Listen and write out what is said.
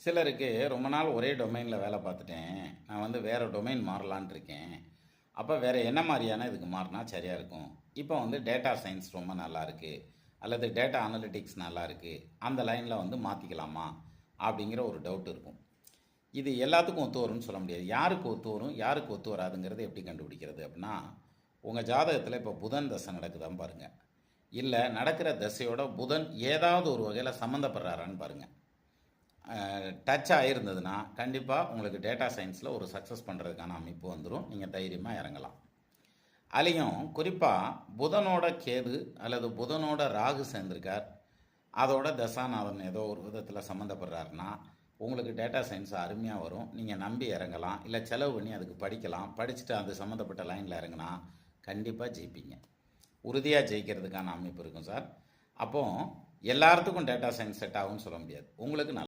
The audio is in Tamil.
சிலருக்கு ரொம்ப நாள் ஒரே டொமைனில் வேலை பார்த்துட்டேன், நான் வந்து வேறு டொமைன் மாறலான்னு இருக்கேன். அப்போ வேறு என்ன மாதிரியான இதுக்கு மாறினா சரியாக இருக்கும்? இப்போ வந்து டேட்டா சயின்ஸ் ரொம்ப நல்லா இருக்குது, அல்லது டேட்டா அனலிட்டிக்ஸ் நல்லா இருக்குது, அந்த லைனில் வந்து மாற்றிக்கலாமா அப்படிங்கிற ஒரு டவுட் இருக்கும். இது எல்லாத்துக்கும் ஒத்து வரும்னு சொல்ல முடியாது. யாருக்கு ஒத்து வரும், யாருக்கு ஒத்து வராதுங்கிறது எப்படி கண்டுபிடிக்கிறது அப்படின்னா, உங்கள் ஜாதகத்தில் இப்போ புதன் தசை நடக்குதான்னு பாருங்கள். இல்லை நடக்கிற தசையோட புதன் ஏதாவது ஒரு வகையில் சம்மந்தப்படுறாரான்னு பாருங்கள். டச் ஆகிருந்ததுன்னா கண்டிப்பாக உங்களுக்கு டேட்டா சயின்ஸில் ஒரு சக்ஸஸ் பண்ணுறதுக்கான அமைப்பு வந்துடும். நீங்கள் தைரியமாக இறங்கலாம். அதுலேயும் குறிப்பாக புதனோட கேது அல்லது புதனோட ராகு சேர்ந்திருக்கார், அதோட தசாநாதன் ஏதோ ஒரு விதத்தில் சம்மந்தப்படுறாருன்னா உங்களுக்கு டேட்டா சயின்ஸ் அருமையாக வரும். நீங்கள் நம்பி இறங்கலாம், இல்லை செலவு பண்ணி அதுக்கு படிக்கலாம். படிச்சுட்டு அது சம்மந்தப்பட்ட லைனில் இறங்கினா கண்டிப்பாக ஜெயிப்பீங்க. உறுதியாக ஜெயிக்கிறதுக்கான அமைப்பு இருக்கும் சார். அப்போது எல்லாத்துக்கும் டேட்டா சயின்ஸ் செட் ஆகும்னு சொல்ல முடியாது. உங்களுக்கு